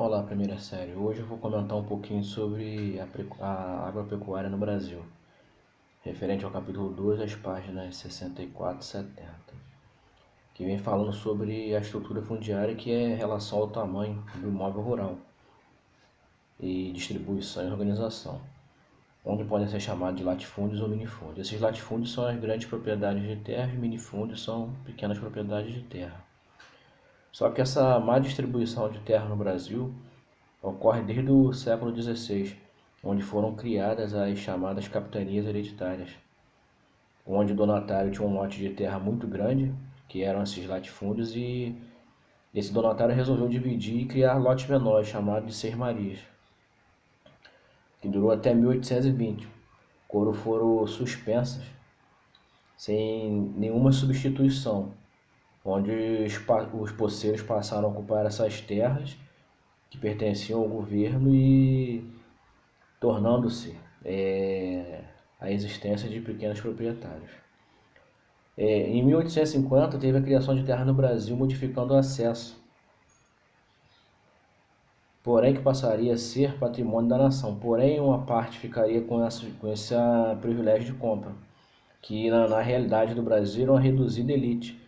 Olá, primeira série. Hoje eu vou comentar um pouquinho sobre a agropecuária no Brasil, referente ao capítulo 2, as páginas 64 e 70, que vem falando sobre a estrutura fundiária, que é em relação ao tamanho do imóvel rural e distribuição e organização, onde podem ser chamados de latifúndios ou minifúndios. Esses latifúndios são as grandes propriedades de terra e minifúndios são pequenas propriedades de terra. Só que essa má distribuição de terra no Brasil ocorre desde o século XVI, onde foram criadas as chamadas capitanias hereditárias, onde o donatário tinha um lote de terra muito grande, que eram esses latifúndios, e esse donatário resolveu dividir e criar lotes menores, chamados de seis-marias, que durou até 1820, quando foram suspensas, sem nenhuma substituição, onde os poceiros passaram a ocupar essas terras que pertenciam ao governo e tornando-se a existência de pequenos proprietários. Em 1850 teve a criação de terra no Brasil, modificando o acesso, porém que passaria a ser patrimônio da nação, porém uma parte ficaria com esse privilégio de compra, que na realidade do Brasil era uma reduzida elite,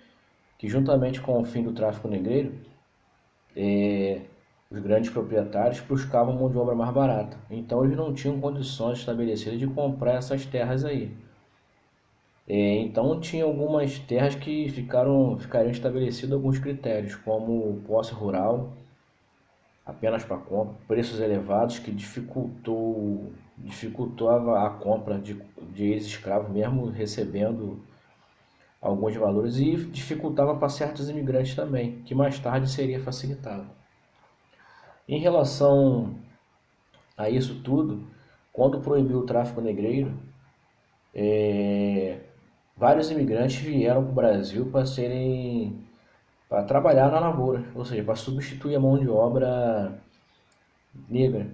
que juntamente com o fim do tráfico negreiro, os grandes proprietários buscavam mão de obra mais barata. Então eles não tinham condições estabelecidas de comprar essas terras aí. Então tinha algumas terras que ficariam estabelecidos alguns critérios, como posse rural, apenas para compra, preços elevados que dificultou a compra de ex-escravos, mesmo recebendo alguns valores, e dificultava para certos imigrantes também, que mais tarde seria facilitado. Em relação a isso tudo, quando proibiu o tráfico negreiro, vários imigrantes vieram para o Brasil para trabalhar na lavoura, ou seja, para substituir a mão de obra negra,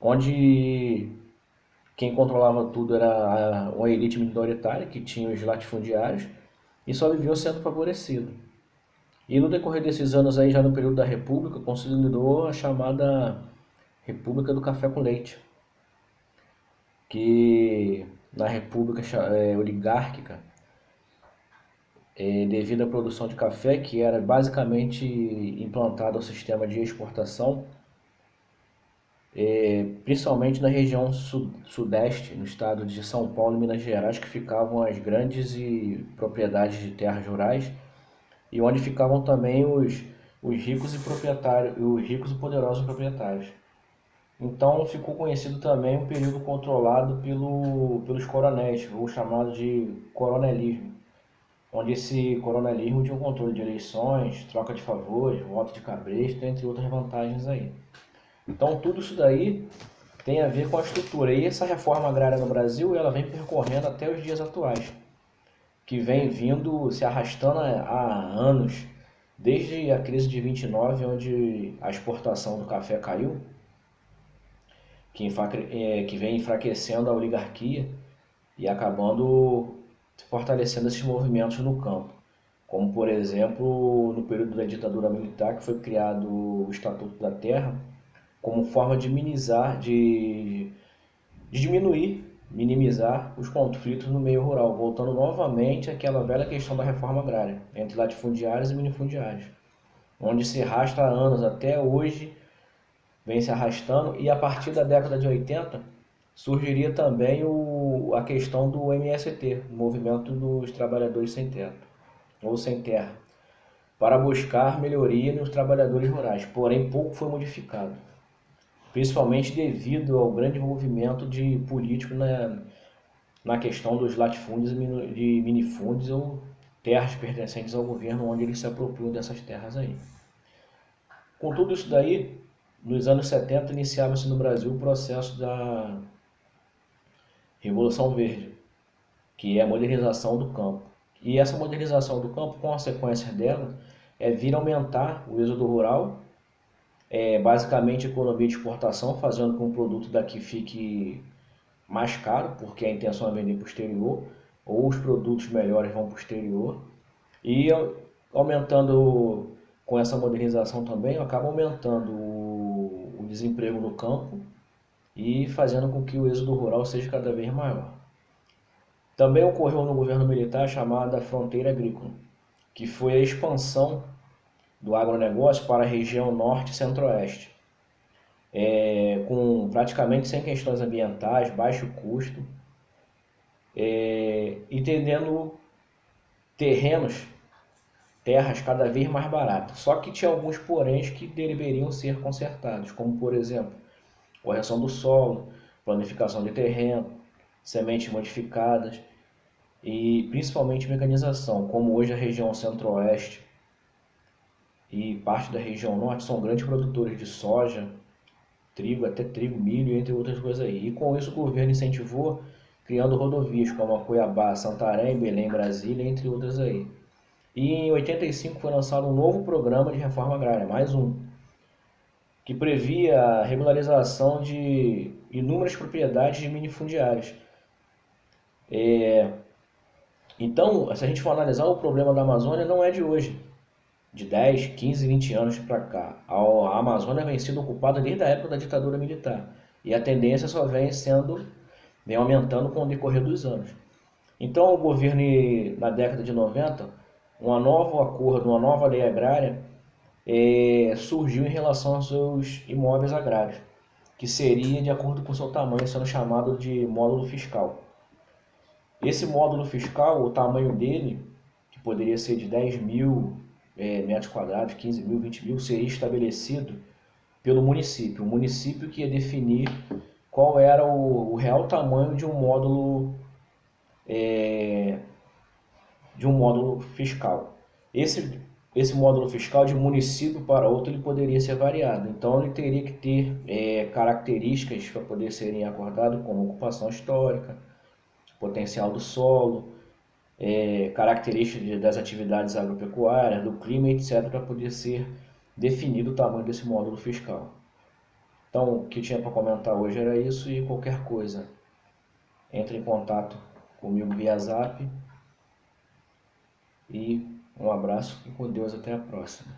onde quem controlava tudo era uma elite minoritária, que tinha os latifundiários, e só viviam sendo favorecidos. E no decorrer desses anos aí, já no período da República, consolidou a chamada República do Café com Leite, que na República oligárquica, devido à produção de café, que era basicamente implantado ao sistema de exportação, principalmente na região sudeste, no estado de São Paulo e Minas Gerais, que ficavam as grandes propriedades de terras rurais, e onde ficavam também os ricos e proprietários, os ricos e poderosos proprietários. Então ficou conhecido também um período controlado pelos coronéis, ou chamado de coronelismo, onde esse coronelismo tinha o controle de eleições, troca de favores, voto de cabresto, entre outras vantagens aí. Então tudo isso daí tem a ver com a estrutura. E essa reforma agrária no Brasil, ela vem percorrendo até os dias atuais, que vem vindo, se arrastando há anos, desde a crise de 29, onde a exportação do café caiu, que vem enfraquecendo a oligarquia e acabando fortalecendo esses movimentos no campo. Como, por exemplo, no período da ditadura militar, que foi criado o Estatuto da Terra, como forma de minimizar os conflitos no meio rural, voltando novamente àquela velha questão da reforma agrária, entre latifundiários e minifundiários, onde se arrasta há anos até hoje, vem se arrastando, e a partir da década de 80 surgiria também a questão do MST, o Movimento dos Trabalhadores Sem Teto, ou Sem Terra, para buscar melhoria nos trabalhadores rurais, porém pouco foi modificado, principalmente devido ao grande envolvimento de políticos na questão dos latifúndios e minifúndios, ou terras pertencentes ao governo, onde eles se apropriam dessas terras aí. Com tudo isso daí, nos anos 70 iniciava-se no Brasil o processo da Revolução Verde, que é a modernização do campo. E essa modernização do campo, consequência dela, é vir aumentar o êxodo rural, basicamente economia de exportação, fazendo com que o produto daqui fique mais caro, porque a intenção é vender para o exterior, ou os produtos melhores vão para o exterior, e aumentando com essa modernização também, acaba aumentando o desemprego no campo e fazendo com que o êxodo rural seja cada vez maior. Também ocorreu no governo militar a chamada fronteira agrícola, que foi a expansão do agronegócio para a região norte e centro-oeste, com praticamente sem questões ambientais, baixo custo, e tendendo terras cada vez mais baratas. Só que tinha alguns poréns que deveriam ser consertados, como por exemplo, correção do solo, planificação de terreno, sementes modificadas e principalmente mecanização, como hoje a região centro-oeste e parte da região norte são grandes produtores de soja, trigo, até trigo, milho, entre outras coisas aí. E com isso o governo incentivou criando rodovias como a Cuiabá, Santarém, Belém, Brasília, entre outras aí. E em 85 foi lançado um novo programa de reforma agrária, mais um, que previa a regularização de inúmeras propriedades de minifundiários. Então, se a gente for analisar, o problema da Amazônia não é de hoje, de 10, 15, 20 anos para cá. A Amazônia vem sendo ocupada desde a época da ditadura militar. E a tendência só vem aumentando com o decorrer dos anos. Então, o governo, na década de 90, um novo acordo, uma nova lei agrária surgiu em relação aos seus imóveis agrários, que seria de acordo com o seu tamanho, sendo chamado de módulo fiscal. Esse módulo fiscal, o tamanho dele, que poderia ser de 10 mil metros quadrados, 15 mil, 20 mil, seria estabelecido pelo município. O município que ia definir qual era o real tamanho de um módulo fiscal. Esse módulo fiscal de município para outro ele poderia ser variado. Então ele teria que ter características para poder serem acordadas, como ocupação histórica, potencial do solo, características das atividades agropecuárias, do clima, etc., para poder ser definido o tamanho desse módulo fiscal. Então, o que tinha para comentar hoje era isso, e qualquer coisa, entre em contato comigo via Zap, e um abraço e com Deus até a próxima.